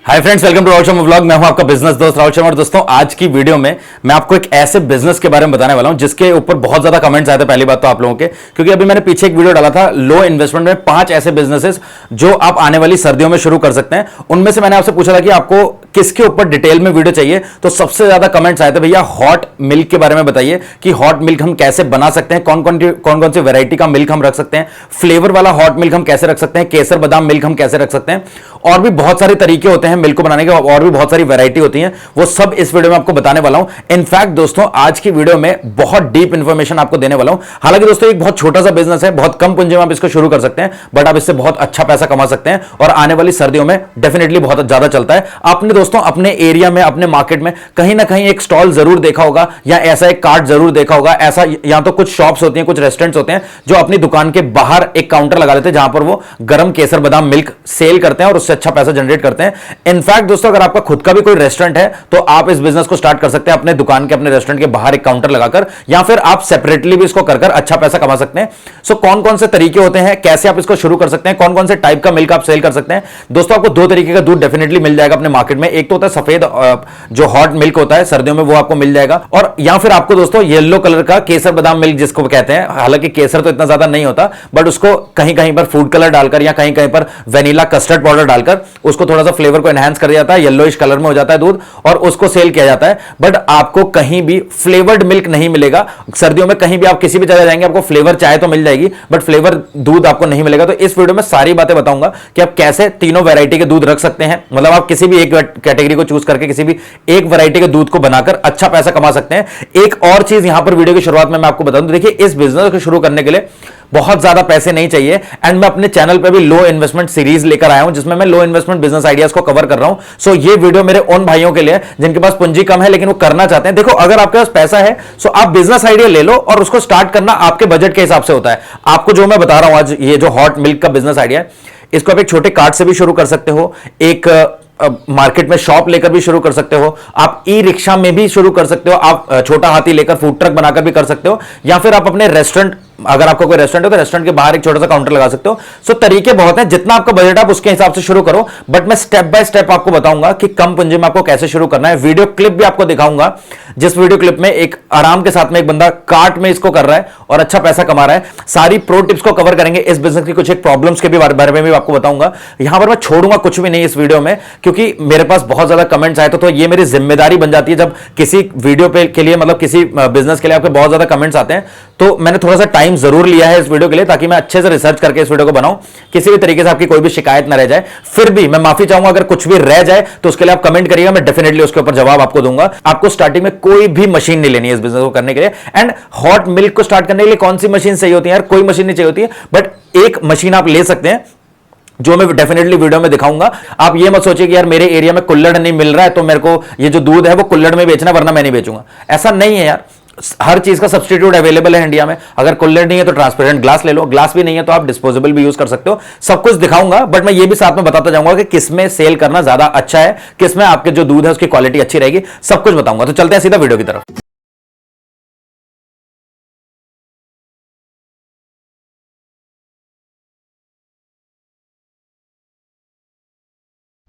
Hi friends, welcome to Rahul Sharma vlog. मैं हूं आपका बिजनेस दोस्त राहुल शर्मा। और दोस्तों, आज की वीडियो में मैं आपको एक ऐसे बिजनेस के बारे में बताने वाला हूं जिसके ऊपर बहुत ज्यादा कमेंट्स आए थे। पहली बात तो आप लोगों के, क्योंकि अभी मैंने पीछे एक वीडियो डाला था लो इन्वेस्टमेंट में 5 ऐसे बिजनेसेस जो आप आने वाली सर्दियों में शुरू कर सकते हैं। उनमें से मैंने आपसे पूछा था कि आपको किसके ऊपर डिटेल में वीडियो चाहिए, तो सबसे ज्यादा कमेंट्स आए थे, भैया हॉट मिल्क के बारे में बताइए कि हॉट मिल्क हम कैसे बना सकते हैं, कौन कौन सी वैरायटी का मिल्क हम रख सकते हैं, फ्लेवर वाला हॉट मिल्क हम कैसे रख सकते हैं, केसर बादाम मिल्क हम कैसे रख सकते हैं, और भी बहुत सारे तरीके होते हैं मिल्क को बनाने के, और भी बहुत सारी वैरायटी होती है। वो सब इस वीडियो में आपको बताने वाला हूं। इनफैक्ट दोस्तों, आज की वीडियो में बहुत डीप इंफॉर्मेशन आपको देने वाला हूं। हालांकि दोस्तों, एक बहुत छोटा सा बिजनेस है, बहुत कम पूंजी में आप इसको शुरू कर सकते हैं, बट आप इससे बहुत अच्छा पैसा कमा सकते हैं और आने वाली सर्दियों में डेफिनेटली बहुत ज्यादा चलता है। आपने दोस्तों अपने एरिया में, अपने मार्केट में कहीं ना कहीं एक स्टॉल जरूर देखा होगा, या ऐसा एक कार्ट जरूर देखा होगा। ऐसा या तो कुछ शॉप्स होती हैं, कुछ रेस्टोरेंट्स होते हैं जो अपनी दुकान के बाहर एक काउंटर लगा लेते हैं जहां पर वो गर्म केसर बादाम मिल्क सेल करते हैं और उससे अच्छा पैसा जनरेट करते हैं। इनफैक्ट दोस्तों, अगर आपका खुद का भी कोई रेस्टोरेंट है तो आप इस बिजनेस को स्टार्ट कर सकते हैं अपने दुकान के, अपने रेस्टोरेंट के बाहर एक काउंटर लगाकर, या फिर आप सेपरेटली भी इसको कर अच्छा पैसा कमा सकते हैं। सो कौन कौन से तरीके होते हैं, कैसे आप इसको शुरू कर सकते हैं, कौन कौन से टाइप का मिल्क आप सेल कर सकते हैं। दोस्तों, आपको 2 तरीके का दूध डेफिनेटली मिल जाएगा अपने मार्केट में। एक तो होता है सफेद जो हॉट मिल्क होता है सर्दियों में, वो आपको मिल जाएगा, और या फिर आपको दोस्तों येलो कलर का केसर बादाम मिल्क जिसको कहते हैं। हालांकि केसर तो इतना ज्यादा नहीं होता, बट उसको कहीं कहीं पर फूड कलर डालकर या कहीं कहीं पर वेनिला कस्टर्ड पाउडर डालकर उसको थोड़ा सा फ्लेवर को एनहांस कर दिया जाता है, येलोइश कलर में हो जाता है दूध, और उसको सेल किया जाता है। बट आपको कहीं भी फ्लेवर्ड मिल्क नहीं मिलेगा सर्दियों में। कहीं भी आप किसी भी जगह जाएंगे, आपको फ्लेवर चाय तो मिल जाएगी, बट फ्लेवर दूध आपको नहीं मिलेगा। तो इस वीडियो में सारी बातें बताऊंगा कि आप कैसे तीनों वैरायटी के दूध रख सकते हैं। मतलब आप किसी भी एक कैटेगरी को चूज करके किसी भी एक वैरायटी के दूध को बनाकर अच्छा पैसा कमा सकते हैं। एक और चीज यहां पर वीडियो की शुरुआत में मैं आपको बता दूं, देखिए इस बिजनेस को शुरू करने के लिए बहुत ज्यादा पैसे नहीं चाहिए। एंड मैं अपने चैनल पे भी लो इन्वेस्टमेंट सीरीज लेकर आया हूं जिसमें मैं लो इन्वेस्टमेंट बिजनेस आइडियाज को कवर कर रहा हूं। सो ये वीडियो मेरे उन भाइयों के लिए जिनके पास पूंजी कम है लेकिन वो करना चाहते हैं। देखो, अगर आपके पास पैसा है सो आप बिजनेस आइडिया ले लो, और उसको स्टार्ट करना आपके बजट के हिसाब से होता है। आपको जो मैं बता रहा हूं आज, ये जो हॉट मिल्क का बिजनेस आइडिया है, इसको आप एक छोटे कार्ट से भी शुरू कर सकते हो, एक मार्केट में शॉप लेकर भी शुरू कर सकते हो, आप ई रिक्शा में भी शुरू कर सकते हो, आप छोटा हाथी लेकर फूड ट्रक बनाकर भी कर सकते हो, या फिर आप अपने रेस्टोरेंट, अगर आपका कोई रेस्टोरेंट है तो रेस्टोरेंट के बाहर एक छोटा सा काउंटर लगा सकते हो। सो तरीके बहुत हैं, जितना आपका बजट आप उसके हिसाब से शुरू करो। बट मैं स्टेप बाय स्टेप आपको बताऊंगा कि कम पूंजी में आपको कैसे शुरू करना है। वीडियो क्लिप भी आपको दिखाऊंगा, जिस वीडियो क्लिप में एक आराम के साथ में एक बंदा कार्ट में इसको कर रहा है और अच्छा पैसा कमा रहा है। सारी प्रो टिप्स को कवर करेंगे। इस बिजनेस की कुछ एक प्रॉब्लम्स के भी बारे में भी आपको बताऊंगा। यहां पर मैं छोड़ूंगा कुछ भी नहीं इस वीडियो में, क्योंकि मेरे पास बहुत ज्यादा कमेंट्स आए तो ये मेरी जिम्मेदारी बन जाती है। जब किसी वीडियो पे के लिए, मतलब किसी बिजनेस के लिए आपके बहुत ज्यादा कमेंट्स आते हैं, तो मैंने थोड़ा सा टाइम जरूर लिया है इस वीडियो के लिए, ताकि मैं अच्छे से रिसर्च करके इस वीडियो को बनाऊं, किसी भी तरीके से आपकी कोई भी शिकायत ना रह जाए। फिर भी मैं माफी चाहूंगा अगर कुछ भी रह जाए, तो उसके लिए आप कमेंट करिएगा, मैं डेफिनेटली उसके ऊपर जवाब आपको दूंगा। आपको स्टार्टिंग में कोई भी मशीन नहीं लेनी है इस बिजनेस को करने के लिए। एंड हॉट मिल्क को स्टार्ट करने के लिए कौन सी मशीन चाहिए होती है यार? कोई मशीन नहीं चाहिए होती है, बट एक मशीन आप ले सकते हैं जो मैं डेफिनेटली वीडियो में दिखाऊंगा। आप ये मत सोचिए कि यार मेरे एरिया में कुल्हड़ नहीं मिल रहा है तो मेरे को ये जो दूध है वो कुल्हड़ में बेचना, वरना मैं नहीं बेचूंगा। ऐसा नहीं है यार, हर चीज का सब्स्टिट्यूट अवेलेबल है इंडिया में। अगर कुल्हड़ नहीं है तो ट्रांसपेरेंट ग्लास ले लो, ग्लास भी नहीं है तो आप डिस्पोजेबल भी यूज कर सकते हो। सब कुछ दिखाऊंगा, बट मैं ये भी साथ में बताता जाऊंगा कि किसमें सेल करना ज्यादा अच्छा है, किसमें आपके जो दूध है उसकी क्वालिटी अच्छी रहेगी, सब कुछ बताऊंगा। तो चलते हैं सीधा वीडियो की तरफ।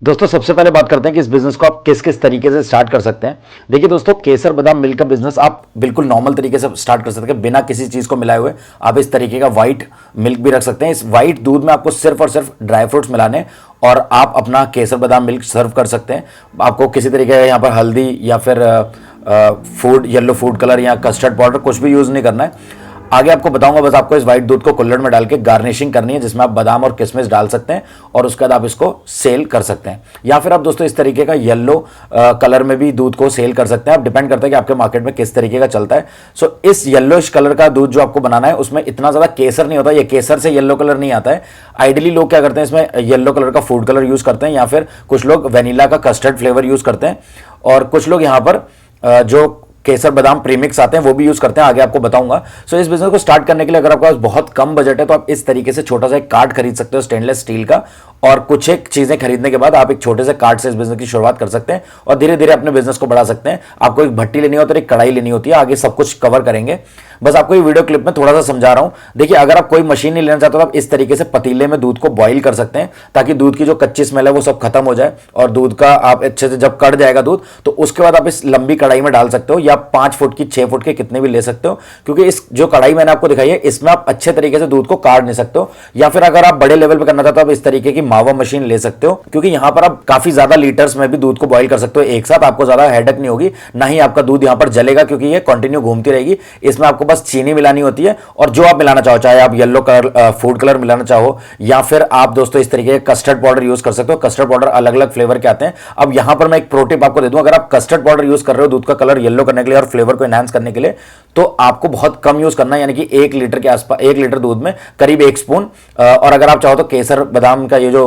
दोस्तों, सबसे पहले बात करते हैं कि इस बिजनेस को आप किस किस तरीके से स्टार्ट कर सकते हैं। देखिए दोस्तों, केसर बादाम मिल्क का बिजनेस आप बिल्कुल नॉर्मल तरीके से स्टार्ट कर सकते हैं, बिना किसी चीज को मिलाए हुए। आप इस तरीके का व्हाइट मिल्क भी रख सकते हैं। इस व्हाइट दूध में आपको सिर्फ और सिर्फ ड्राई फ्रूट्स मिलाने, और आप अपना केसर बादाम मिल्क सर्व कर सकते हैं। आपको किसी तरीके का यहाँ पर हल्दी या फिर फूड येलो फूड कलर या कस्टर्ड पाउडर कुछ भी यूज नहीं करना है। आगे आपको बताऊंगा, बस आपको इस व्हाइट दूध को कुल्हड़ में डाल के गार्निशिंग करनी है, जिसमें आप बादाम और किशमिश डाल सकते हैं, और उसके बाद आप इसको सेल कर सकते हैं। या फिर आप दोस्तों इस तरीके का येलो कलर में भी दूध को सेल कर सकते हैं। आप डिपेंड करता है कि आपके मार्केट में किस तरीके का चलता है। सो इस येलोइश कलर का दूध जो आपको बनाना है, उसमें इतना ज्यादा केसर नहीं होता, ये केसर से येलो कलर नहीं आता है। आइडियली लोग क्या करते हैं, इसमें येलो कलर का फूड कलर यूज करते हैं, या फिर कुछ लोग वेनिला का कस्टर्ड फ्लेवर यूज करते हैं, और कुछ लोग यहाँ पर जो केसर बादाम प्रीमिक्स आते हैं, वो भी यूज करते हैं, आगे आपको बताऊंगा। सो इस बिजनेस को स्टार्ट करने के लिए अगर आपके पास बहुत कम बजट है तो आप इस तरीके से छोटा सा एक कार्ट खरीद सकते हो स्टेनलेस स्टील का, और कुछ एक चीजें खरीदने के बाद आप एक छोटे से कार्ट से इस बिजनेस की शुरुआत कर सकते हैं और धीरे धीरे अपने बिजनेस को बढ़ा सकते हैं। आपको एक भट्टी लेनी होती है, एक कढ़ाई लेनी होती है, आगे सब कुछ कवर करेंगे। बस आपको ये वीडियो क्लिप में थोड़ा सा समझा रहा हूं। देखिए, अगर आप कोई मशीन नहीं लेना चाहते तो आप इस तरीके से पतीले में दूध को बॉईल कर सकते हैं, ताकि दूध की जो कच्ची स्मेल है वो सब खत्म हो जाए, और दूध का आप अच्छे से जब कढ़ जाएगा दूध तो उसके बाद आप इस लंबी कढ़ाई में डाल सकते हो, या 5 फुट की 6 फुट के कितने भी ले सकते हो, क्योंकि इस जो कढ़ाई मैंने आपको दिखाई है इसमें आप अच्छे तरीके से दूध को काढ़ नहीं सकते हो। या फिर अगर आप बड़े लेवल पे करना चाहते हो आप इस तरीके की मावा मशीन ले सकते हो, क्योंकि यहां पर आप काफी ज्यादा लीटर्स में भी दूध को बॉईल कर सकते हो एक साथ, आपको ज्यादा हेडेक नहीं होगी, ना ही आपका दूध यहां पर जलेगा, क्योंकि ये कंटिन्यू घूमती रहेगी। इसमें आपको बस चीनी मिलानी होती है, और जो आप मिलाना चाहो, चाहे आप येलो कलर फूड कलर मिलाना चाहो, या फिर आप दोस्तों इस तरीके का कस्टर्ड पाउडर यूज कर सकते हो। कस्टर्ड पाउडर अलग अलग फ्लेवर के आते हैं। अब यहां पर मैं एक प्रो टिप आपको दे दूं, अगर आप कस्टर्ड पाउडर यूज कर रहे हो दूध का कलर येलो करने के लिए और फ्लेवर को एनहांस करने के लिए, तो आपको बहुत कम यूज करना है, यानी कि 1 लीटर के आसपास, 1 लीटर दूध में करीब 1 स्पून। और अगर आप चाहो तो केसर बादाम का ये जो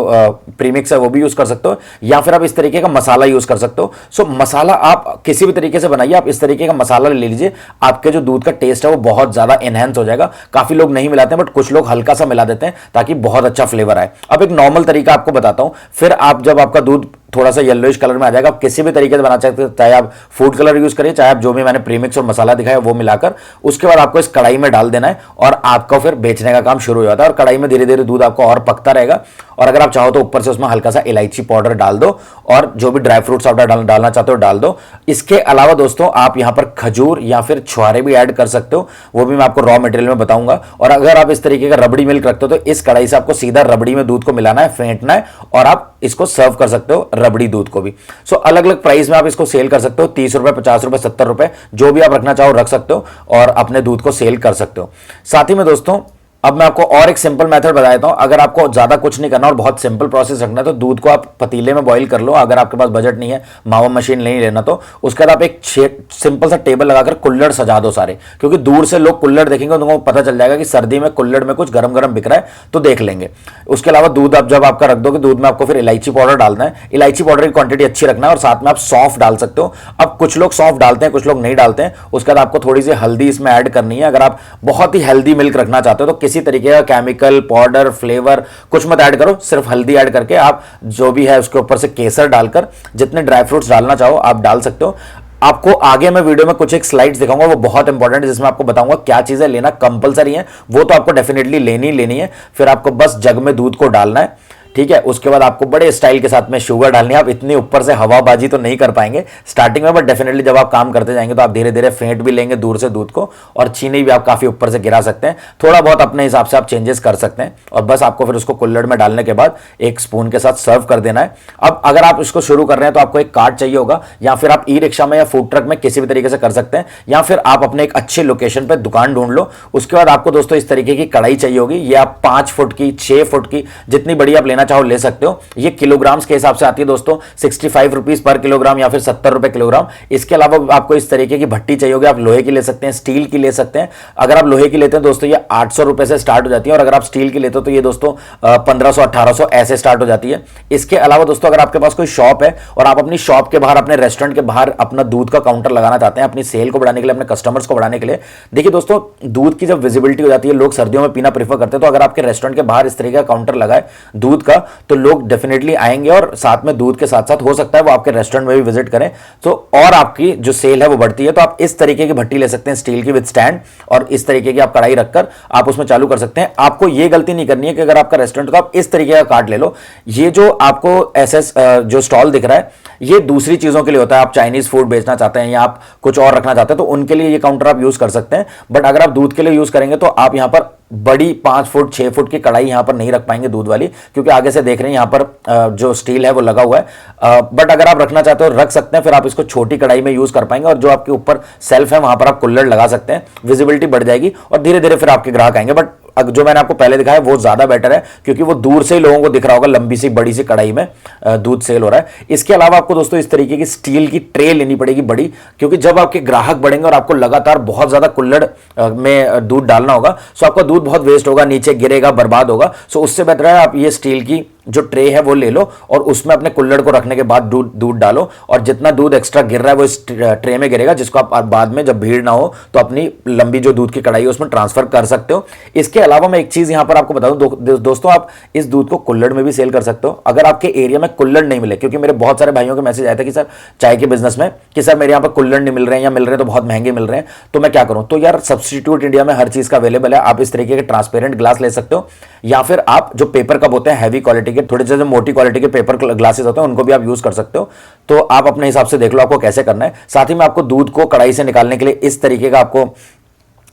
प्रीमिक्स है वो भी यूज कर सकते हो, या फिर आप इस तरीके का मसाला यूज कर सकते हो। सो मसाला आप किसी भी तरीके से बनाइए, आप इस तरीके का मसाला ले लीजिए, आपके जो दूध का टेस्ट है वो बहुत ज्यादा एनहेंस हो जाएगा। काफी लोग नहीं मिलाते हैं, बट कुछ लोग हल्का सा मिला देते हैं ताकि बहुत अच्छा फ्लेवर आए। अब एक नॉर्मल तरीका आपको बताता हूं, फिर आप जब आपका दूध थोड़ा सा येलोइश कलर में आ जाएगा, आप किसी भी तरीके से बना सकते हैं, चाहे आप फूड कलर यूज करिए, चाहे आप जो भी मैंने प्रीमिक्स और मसाला दिखाया वो मिलाकर, उसके बाद आपको इस कढ़ाई में डाल देना है और आपका फिर बेचने का काम शुरू हो जाता है। और कढ़ाई में धीरे धीरे दूध आपको और पकता रहेगा, और अगर आप चाहो तो ऊपर से उसमें हल्का सा इलायची पाउडर डाल दो, और जो भी ड्राई फ्रूट्स आप डालना चाहते हो डाल दो। इसके अलावा दोस्तों आप यहां पर खजूर या फिर छुहारे भी ऐड कर सकते हो, वो भी मैं आपको रॉ मटेरियल में बताऊंगा। और अगर आप इस तरीके का रबड़ी मिल्क रखते हो तो इस कढ़ाई से आपको सीधा रबड़ी में दूध को मिलाना है, फेंटना है, और आप इसको सर्व कर सकते हो रबड़ी दूध को भी। सो अलग अलग प्राइस में आप इसको सेल कर सकते हो, 30 रुपए, 50 रुपए, 70 रुपए, जो भी आप रखना चाहो रख सकते हो, और अपने दूध को सेल कर सकते हो। साथ ही में दोस्तों अब मैं आपको और एक सिंपल मेथड बता देता हूं। अगर आपको ज्यादा कुछ नहीं करना और बहुत सिंपल प्रोसेस रखना है तो दूध को आप पतीले में बॉईल कर लो, अगर आपके पास बजट नहीं है, मावा मशीन नहीं लेना, तो उसके बाद आप एक सिंपल सा टेबल लगाकर कुल्हड़ सजा दो सारे, क्योंकि दूर से लोग कुल्हड़ देखेंगे तो उनको पता चल जाएगा कि सर्दी में कुल्हड़ में कुछ गरम गरम बिक रहा है, तो देख लेंगे। उसके अलावा दूध आप जब आपका रख दोगे, दूध में आपको फिर इलायची पाउडर डालना है, इलायची पाउडर की क्वांटिटी अच्छी रखना है, और साथ में आप सौंफ डाल सकते हो। अब कुछ लोग सौंफ डालते हैं, कुछ लोग नहीं डालते हैं। उसके बाद आपको थोड़ी सी हल्दी इसमें ऐड करनी है। अगर आप बहुत ही हेल्दी मिल्क रखना चाहते हो तो किसी तरीके का पाउडर फ्लेवर कुछ मत ऐड करो, सिर्फ हल्दी ऐड करके आप जो भी है उसके ऊपर से केसर डालकर जितने ड्राई फ्रूट्स डालना चाहो आप डाल सकते हो। आपको आगे मैं वीडियो में कुछ एक स्लाइड्स दिखाऊंगा, वो बहुत इंपॉर्टेंट है, जिसमें आपको बताऊंगा क्या चीजें लेना कंपलसरी है, वो तो आपको डेफिनेटली लेनी है। फिर आपको बस जग में दूध को डालना है, ठीक है। उसके बाद आपको बड़े स्टाइल के साथ में शुगर डालनी है। आप इतनी ऊपर से हवाबाजी तो नहीं कर पाएंगे स्टार्टिंग में, बट डेफिनेटली जब आप काम करते जाएंगे तो आप धीरे धीरे फेंट भी लेंगे दूर से दूध को, और चीनी भी आप काफी ऊपर से गिरा सकते हैं। थोड़ा बहुत अपने हिसाब से आप चेंजेस कर सकते हैं, और बस आपको फिर उसको कुल्हड़ में डालने के बाद एक स्पून के साथ सर्व कर देना है। अब अगर आप इसको शुरू कर रहे हैं तो आपको एक कार्ट चाहिए होगा, या फिर आप ई रिक्शा में या फूड ट्रक में किसी भी तरीके से कर सकते हैं, या फिर आप अपने एक अच्छे लोकेशन पर दुकान ढूंढ लो। उसके बाद आपको दोस्तों इस तरीके की कढ़ाई चाहिए होगी, ये आप 5 फुट की, 6 फुट की, जितनी बड़ी आप लेना चाहो ले सकते हो। ये किलोग्राम्स के हिसाब से आती है दोस्तों, 65 रुपीज पर किलोग्राम या फिर 70 रुपए किलोग्राम। इसके अलावा आपको इस तरीके की भट्टी चाहिए होगी, आप लोहे की ले सकते हैं, स्टील की ले सकते हैं। अगर आप लोहे की लेते हैं दोस्तों ये 800 रुपए से स्टार्ट हो जाती है, और अगर आप स्टील की लेते हो तो ये दोस्तों 1500, 1800 ऐसे स्टार्ट हो जाती है। इसके अलावा दोस्तों अगर आपके पास कोई शॉप है और आप अपनी शॉप के बाहर, अपने रेस्टोरेंट के बाहर अपना दूध का काउंटर लगाना चाहते हैं अपनी सेल को बढ़ाने के लिए, अपने कस्टमर्स को बढ़ाने के लिए, देखिए दोस्तों दूध की जब विजिबिलिटी हो जाती है, लोग सर्दियों में पीना प्रीफर करते हैं, तो अगर आपके रेस्टोरेंट के बाहर इस तरीके का काउंटर लगाए दूध का, तो लोग डेफिनेटली आएंगे, और साथ में दूध के साथ साथ हो सकता है वो आपके रेस्टोरेंट में भी विजिट करें, तो और आपकी जो सेल है वो बढ़ती है। तो आप इस तरीके की भट्टी ले सकते हैं स्टील की विद स्टैंड, और इस तरीके की आप कढ़ाई रखकर आप उसमें चालू कर सकते हैं। आपको ये गलती नहीं करनी है कि अगर आपका रेस्टोरेंट तो आप इस तरीके का कार्ट ले लो। ये जो आपको एसएस जो स्टॉल दिख रहा है ये दूसरी चीजों के लिए होता है, आप चाइनीज फूड बेचना चाहते हैं या आप कुछ और रखना चाहते हैं तो उनके लिए ये काउंटर आप यूज कर सकते हैं। बट अगर आप दूध के लिए यूज करेंगे तो आप यहां पर बड़ी 5 फुट 6 फुट की कढ़ाई यहां पर नहीं रख पाएंगे दूध वाली, क्योंकि आगे से देख रहे हैं यहां पर जो स्टील है वो लगा हुआ है। बट अगर आप रखना चाहते हो रख सकते हैं, फिर आप इसको छोटी कढ़ाई में यूज कर पाएंगे, और जो आपके ऊपर सेल्फ है वहां पर आप कुल्हड़ लगा सकते हैं, विजिबिलिटी बढ़ जाएगी और धीरे धीरे फिर आपके ग्राहक आएंगे। बट जो मैंने आपको पहले दिखाया वो ज्यादा बेटर है, क्योंकि वो दूर से ही लोगों को दिख रहा होगा लंबी सी बड़ी सी कढ़ाई में दूध सेल हो रहा है। इसके अलावा आपको दोस्तों इस तरीके की स्टील की ट्रे लेनी पड़ेगी बड़ी, क्योंकि जब आपके ग्राहक बढ़ेंगे और आपको लगातार बहुत ज्यादा कुल्हड़ में दूध डालना होगा, सो आपका दूध बहुत वेस्ट होगा, नीचे गिरेगा, बर्बाद होगा। सो उससे बेहतर है आप ये स्टील की जो ट्रे है वो ले लो और उसमें अपने कुल्हड़ को रखने के बाद दूध डालो और जितना दूध एक्स्ट्रा गिर रहा है वो इस ट्रे में गिरेगा, जिसको आप बाद में जब भीड़ ना हो तो अपनी लंबी जो दूध की कढ़ाई है उसमें ट्रांसफर कर सकते हो। इसके अलावा मैं एक चीज यहां पर आपको बता दूं दोस्तों, आप इस दूध को कुल्हड़ में भी सेल कर सकते हो अगर आपके एरिया में कुल्हड़ नहीं मिले, क्योंकि मेरे बहुत सारे भाइयों के मैसेज आए थे कि सर चाय के बिजनेस में कि सर मेरे यहाँ पर कुल्हड़ नहीं मिल रहे हैं या मिल रहे हैं तो बहुत महंगे मिल रहे हैं, तो मैं क्या करूं। तो यार सब्स्टिट्यूट इंडिया में हर चीज का अवेलेबल है। आप इस तरीके के ट्रांसपेरेंट ग्लास ले सकते हो या फिर आप जो पेपर कप होते हैं हैवी क्वालिटी के, थोड़े से मोटी क्वालिटी के पेपर ग्लासेस होते हैं उनको भी आप यूज कर सकते हो। तो आप अपने हिसाब से देख लो आपको कैसे करना है। साथ ही में आपको दूध को कढ़ाई से निकालने के लिए इस तरीके का आपको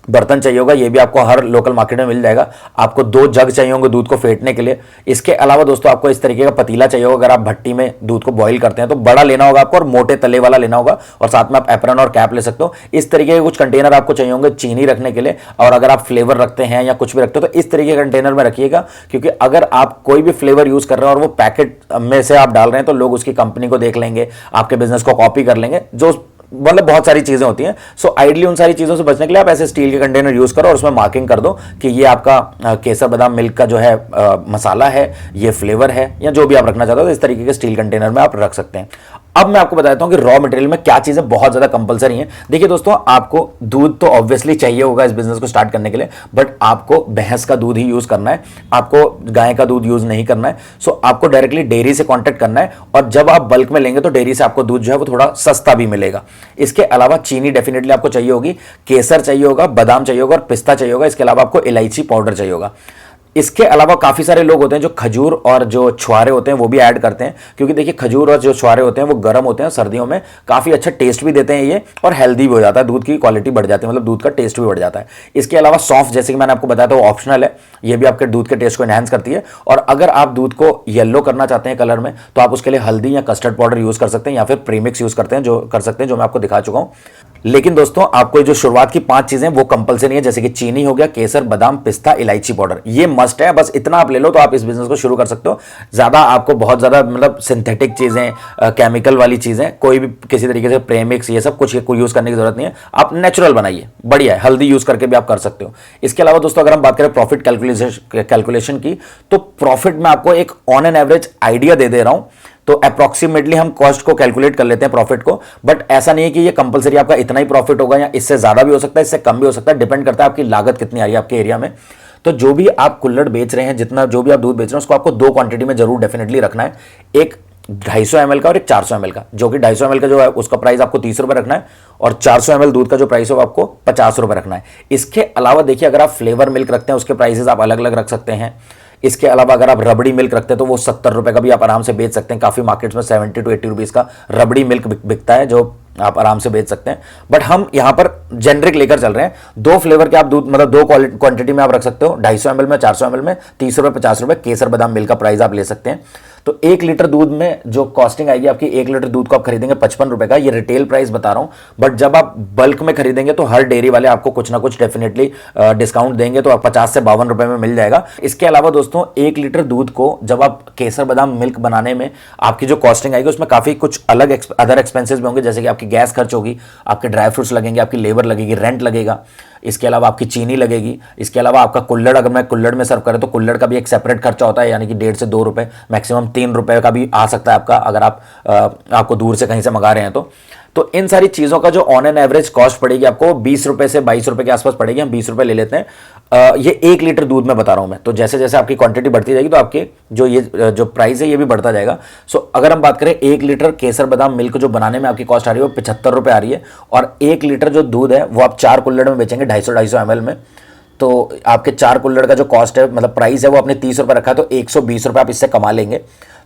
बर्तन चाहिए होगा, ये भी आपको हर लोकल मार्केट में मिल जाएगा। आपको 2 जग चाहिए होंगे दूध को फेंटने के लिए। इसके अलावा दोस्तों आपको इस तरीके का पतीला चाहिए होगा, अगर आप भट्टी में दूध को बॉईल करते हैं तो बड़ा लेना होगा आपको और मोटे तले वाला लेना होगा, और साथ में आप एप्रन और कैप ले सकते हो। इस तरीके के कुछ कंटेनर आपको चाहिए होंगे चीनी रखने के लिए, और अगर आप फ्लेवर रखते हैं या कुछ भी रखते हो तो इस तरीके के कंटेनर में रखिएगा, क्योंकि अगर आप कोई भी फ्लेवर यूज कर रहे हैं और वो पैकेट में से आप डाल रहे हैं तो लोग उसकी कंपनी को देख लेंगे, आपके बिजनेस को कॉपी कर लेंगे, जो मतलब बहुत सारी चीजें होती हैं। सो आइडली उन सारी चीजों से बचने के लिए आप ऐसे स्टील के कंटेनर यूज करो और उसमें मार्किंग कर दो कि ये आपका केसर बादाम मिल्क का जो है मसाला है, ये फ्लेवर है, या जो भी आप रखना चाहते हो तो इस तरीके के स्टील कंटेनर में आप रख सकते हैं। अब मैं आपको बताता हूं कि रॉ मटेरियल में क्या चीजें बहुत ज्यादा कंपलसरी हैं। देखिए दोस्तों, आपको दूध तो ऑब्वियसली चाहिए होगा इस बिजनेस को स्टार्ट करने के लिए, बट आपको भैंस का दूध ही यूज करना है, आपको गाय का दूध यूज नहीं करना है। सो आपको डायरेक्टली डेयरी से कांटेक्ट करना है, और जब आप बल्क में लेंगे तो डेयरी से आपको दूध जो है वो थोड़ा सस्ता भी मिलेगा। इसके अलावा चीनी डेफिनेटली आपको चाहिए होगी, केसर चाहिए होगा, बादाम चाहिए होगा और पिस्ता चाहिए होगा। इसके अलावा आपको इलायची पाउडर चाहिए होगा। इसके अलावा काफी सारे लोग होते हैं जो खजूर और जो छुआरे होते हैं वो भी ऐड करते हैं, क्योंकि देखिए खजूर और जो छुआरे होते हैं वो गर्म होते हैं, सर्दियों में काफी अच्छा टेस्ट भी देते हैं ये, और हेल्दी भी हो जाता है, दूध की क्वालिटी बढ़ जाती है, मतलब दूध का टेस्ट भी बढ़ जाता है। इसके अलावा सॉफ्ट, जैसे कि मैंने आपको बताया था, वो ऑप्शनल है, ये भी आपके दूध के टेस्ट को एनहांस करती है। और अगर आप दूध को येलो करना चाहते हैं कलर में, तो आप उसके लिए हल्दी या कस्टर्ड पाउडर यूज कर सकते हैं, या फिर प्रीमिक्स यूज करते हैं, जो कर सकते हैं, जो मैं आपको दिखा चुका हूं। लेकिन दोस्तों, आपको जो शुरुआत की 5 चीजें वो कंपलसरी है, जैसे कि चीनी हो गया, केसर, बादाम, पिस्ता, इलायची पाउडर, ये मस्ट है। बस इतना आप ले लो तो आप इस बिजनेस को शुरू कर सकते हो। ज्यादा आपको बहुत ज्यादा मतलब सिंथेटिक चीजें, केमिकल वाली चीजें, कोई भी किसी तरीके से प्रेमिक्स, ये सब कुछ यूज करने की जरूरत नहीं है। आप नेचुरल बनाइए, बढ़िया है, हल्दी यूज करके भी आप कर सकते हो। इसके अलावा दोस्तों, अगर हम बात करें प्रॉफिट कैलकुलेशन की, तो प्रॉफिट में आपको एक ऑन एन एवरेज आइडिया दे रहा हूं। तो अप्रोक्सीमेटली हम कॉस्ट को कैलकुलेट कर लेते हैं, प्रॉफिट को, बट ऐसा नहीं है कि ये कंपलसरी आपका इतना ही प्रॉफिट होगा, या इससे ज्यादा भी हो सकता है, इससे कम भी हो सकता है, डिपेंड करता है आपकी लागत कितनी आ रही है आपके एरिया में। तो जो भी आप कुल्हड़ बेच रहे हैं, जितना जो भी आप दूध बेच रहे हैं, उसको आपको 2 क्वांटिटी में जरूर डेफिनेटली रखना है, एक 250 ml का और एक 400 ml का। जो कि 250 ml का जो है उसका प्राइस आपको 30 रुपए रखना है, और 400 ml दूध का जो प्राइस है वो आपको 50 रुपए रखना है। इसके अलावा देखिए, अगर आप फ्लेवर मिल्क रखते हैं उसके प्राइसेस आप अलग अलग रख सकते हैं। इसके अलावा अगर आप रबड़ी मिल्क रखते हैं तो वो 70 रुपए का भी आप आराम से बेच सकते हैं। काफी मार्केट्स में 70 to 80 रुपीज का रबड़ी मिल्क बिकता है, जो आप आराम से बेच सकते हैं। बट हम यहां पर जेनरिक लेकर चल रहे हैं। 2 फ्लेवर के आप दूध, मतलब 2 क्वांटिटी में आप रख सकते हो, 250 ml में, 400 ml में, 30 रुपए, 50 रुपए केसर बादाम मिल्क का प्राइस आप ले सकते हैं। तो 1 लीटर दूध में जो कॉस्टिंग आएगी आपकी, 1 लीटर दूध को आप खरीदेंगे 55 रुपए का, ये रिटेल प्राइस बता रहा हूं। बट जब आप बल्क में खरीदेंगे तो हर डेयरी वाले आपको कुछ ना कुछ डेफिनेटली डिस्काउंट देंगे, तो आप 50 से 52 रुपए में मिल जाएगा। इसके अलावा दोस्तों, 1 लीटर दूध को जब आप केसर बादाम मिल्क बनाने में आपकी जो कॉस्टिंग आएगी उसमें काफी कुछ अलग अदर एक्सपेंसेस भी होंगे, जैसे कि आपकी गैस खर्च होगी, आपके ड्राई फ्रूट्स लगेंगे, आपकी लेबर लगेगी, रेंट लगेगा, इसके अलावा आपकी चीनी लगेगी। इसके अलावा आपका कुल्हड़, अगर मैं कुल्हड़ में सर्व करें तो कुल्हड़ का भी एक सेपरेट खर्चा होता है, यानी कि 1.5 से 2 रुपए, मैक्सिमम 3 रुपए का भी आ सकता है आपका, अगर आप आपको दूर से कहीं से मंगा रहे हैं तो इन सारी चीजों का जो ऑन एन एवरेज कॉस्ट पड़ेगी आपको 20 रुपए से 22 रुपए के आसपास पड़ेगी। हम 20 रुपए ले लेते हैं। ये 1 लीटर दूध में बता रहा हूं मैं। तो जैसे जैसे आपकी क्वांटिटी बढ़ती जाएगी तो आपके जो प्राइस है ये भी बढ़ता जाएगा। सो अगर हम बात करें 1 लीटर केसर बादाम मिल्क जो बनाने में आपकी कॉस्ट आ रही है वो 75 रुपए आ रही है, और 1 लीटर जो दूध है वो आप 4 कुल्हड़ में बेचेंगे 250 ml में। तो आपके 4 कुल्हड़ का जो कॉस्ट है, मतलब प्राइस है, वो आपने 30 रुपए रखा है, तो 120 रुपए आप इससे कमा लेंगे।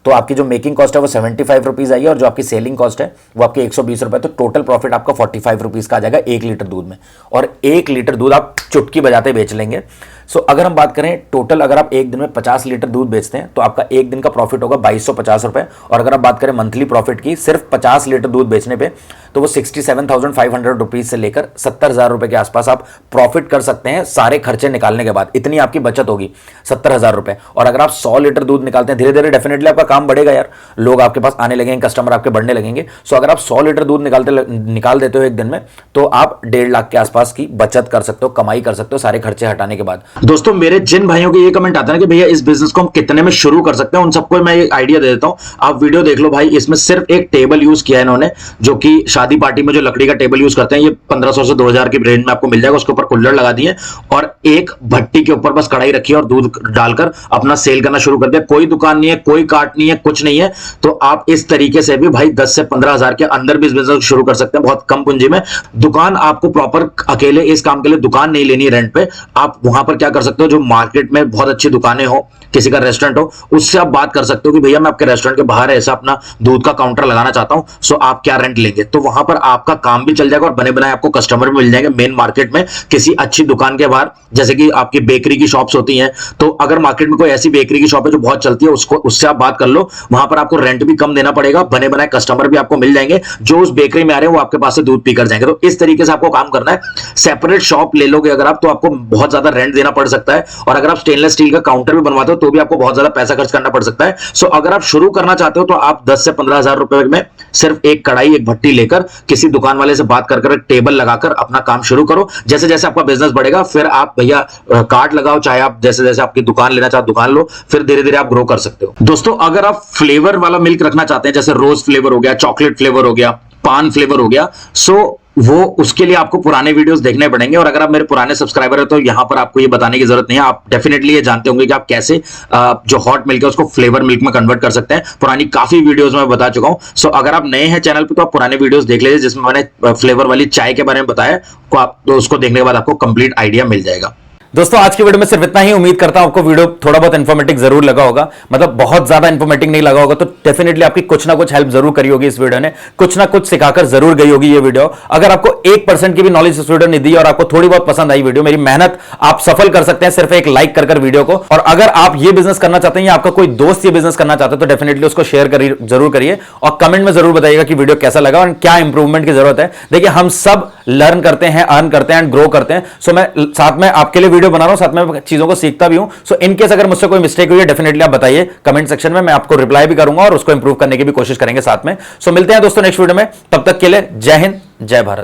तो आपकी जो मेकिंग कॉस्ट है वो 75 रुपीज आई है, और जो आपकी सेलिंग कॉस्ट है वो आपकी 120 रुपए। तो टोटल प्रॉफिट आपका 45 रुपीज का आ जाएगा 1 लीटर दूध में, और 1 लीटर दूध आप चुटकी बजाते बेच लेंगे। सो अगर हम बात करें टोटल, अगर आप एक दिन में 50 लीटर दूध बेचते हैं तो आपका एक दिन का प्रॉफिट होगा 2250 रुपए। और अगर आप बात करें मंथली प्रॉफिट की, सिर्फ 50 लीटर दूध बेचने पे, तो वो 67,500 रुपीज से लेकर 70,000 रुपए के आसपास आप प्रॉफिट कर सकते हैं सारे खर्चे निकालने के बाद। इतनी आपकी बचत होगी 70,000 रुपए। और अगर आप 100 लीटर दूध निकालते हैं, धीरे धीरे डेफिनेटली आपका काम बढ़ेगा यार, लोग आपके पास आने लगेंगे, कस्टमर आपके बढ़ने लगेंगे। सो अगर आप 100 लीटर दूध निकाल देते हो एक दिन में, तो आप 1.5 लाख के आसपास की बचत कर सकते हो, कमाई कर सकते हो सारे खर्चे हटाने के बाद। दोस्तों मेरे जिन भाइयों के ये कमेंट आता है कि भैया इस बिजनेस को हम कितने में शुरू कर सकते हैं, उन सबको मैं एक आइडिया दे देता हूं। आप वीडियो देख लो भाई, इसमें सिर्फ एक टेबल यूज किया है इन्होंने, जो कि शादी पार्टी में जो लकड़ी का टेबल यूज करते हैं, ये 1500 से 2000 की रेंज में आपको मिल जाएगा। उसके ऊपर कुल्लड़ लगा दिए और एक भट्टी के ऊपर बस कढ़ाई रखी है और दूध डालकर अपना सेल करना शुरू कर दिया। कोई दुकान नहीं है, कोई कार्ट नहीं है, कुछ नहीं है। तो आप इस तरीके से भी भाई 10 से 15 हजार के अंदर भी इस बिजनेस शुरू कर सकते हैं, बहुत कम पूंजी में। दुकान आपको प्रॉपर अकेले इस काम के लिए दुकान नहीं लेनी रेंट पे। आप वहां पर क्या कर सकते हो, जो मार्केट में बहुत अच्छी दुकानें हो, किसी का रेस्टोरेंट हो, उससे आप बात कर सकते हो कि भैया मैं आपके रेस्टोरेंट के बाहर ऐसा अपना दूध का काउंटर लगाना चाहता हूं, सो आप क्या रेंट लेंगे। तो वहां पर आपका काम भी चल जाएगा और बने बनाए आपको कस्टमर भी मिल जाएंगे। मेन मार्केट में किसी अच्छी दुकान के बाहर, जैसे कि आपकी बेकरी की शॉप्स होती हैं, तो अगर मार्केट में कोई ऐसी बेकरी की शॉप है जो बहुत चलती है, उसको उससे आप बात कर लो। वहां पर आपको रेंट भी कम देना पड़ेगा, बने बनाए कस्टमर भी आपको मिल जाएंगे, जो उस बेकरी में आ रहे हैं वो आपके पास से दूध पीकर जाएंगे। तो इस तरीके से आपको काम करना है। सेपरेट शॉप ले लोगे अगर आप, तो आपको बहुत ज्यादा रेंट देना पड़ सकता है, और अगर आप स्टेनलेस स्टील का काउंटर भी बनवाते हो तो भी आपको बहुत ज्यादा पैसा खर्च करना पड़ सकता है। सो अगर आप शुरू करना चाहते हो तो आप 10 से 15 हजार रुपए में सिर्फ एक कढ़ाई, एक भट्टी लेकर किसी दुकान वाले से बात कर एक टेबल लगाकर अपना काम शुरू करो। जैसे जैसे आपका बिजनेस बढ़ेगा फिर आप भैया कार्ड लगाओ, चाहे आप जैसे जैसे आपकी दुकान लेना चाहो दुकान लो, फिर धीरे धीरे आप ग्रो कर सकते हो। दोस्तों अगर आप फ्लेवर वाला मिल्क रखना चाहते हैं, जैसे रोज फ्लेवर हो गया, चॉकलेट फ्लेवर हो गया, पान फ्लेवर हो गया, सो वो उसके लिए आपको पुराने वीडियोस देखने पड़ेंगे। और अगर आप मेरे पुराने सब्सक्राइबर है तो यहां पर आपको ये बताने की जरूरत नहीं है, आप डेफिनेटली ये जानते होंगे कि आप कैसे जो हॉट मिल्क है उसको फ्लेवर मिल्क में कन्वर्ट कर सकते हैं। पुरानी काफी वीडियोस में बता चुका हूं। सो अगर आप नए हैं चैनल पे तो आप पुराने वीडियोस देख लीजिए, जिसमें मैंने फ्लेवर वाली चाय के बारे में बताया, तो उसको देखने के बाद आपको कंप्लीट आइडिया मिल जाएगा। दोस्तों आज की वीडियो में सिर्फ इतना ही। उम्मीद करता हूं आपको वीडियो थोड़ा बहुत इन्फॉर्मेटिव जरूर लगा होगा, मतलब बहुत ज्यादा इन्फॉर्मेटिव नहीं लगा होगा तो डेफिनेटली आपकी कुछ ना कुछ हेल्प जरूर करी होगी इस वीडियो ने, कुछ ना कुछ सिखाकर जरूर गई होगी ये वीडियो। अगर आपको 1% की भी नॉलेज इस वीडियो ने दी और आपको थोड़ी बहुत पसंद आई वीडियो, मेरी मेहनत आप सफल कर सकते हैं सिर्फ एक लाइक कर वीडियो को। और अगर आप ये बिजनेस करना चाहते हैं या आपका कोई दोस्त ये बिजनेस करना चाहता है तो डेफिनेटली उसको शेयर जरूर करिए और कमेंट में जरूर बताइएगा कि वीडियो कैसा लगा और क्या इंप्रूवमेंट की जरूरत है। देखिए हम सब लर्न करते हैं, अर्न करते हैं एंड ग्रो करते हैं। सो मैं साथ में आपके लिए वीडियो बना रहा हूं, साथ में चीजों को सीखता भी हूं। सो इनकेस अगर मुझसे कोई मिस्टेक हुई है डेफिनेटली आप बताइए कमेंट सेक्शन में, मैं आपको रिप्लाई भी करूंगा और उसको इंप्रूव करने की भी कोशिश करेंगे साथ में। सो मिलते हैं दोस्तों नेक्स्ट वीडियो में, तब तक के लिए जय हिंद, जय भारत।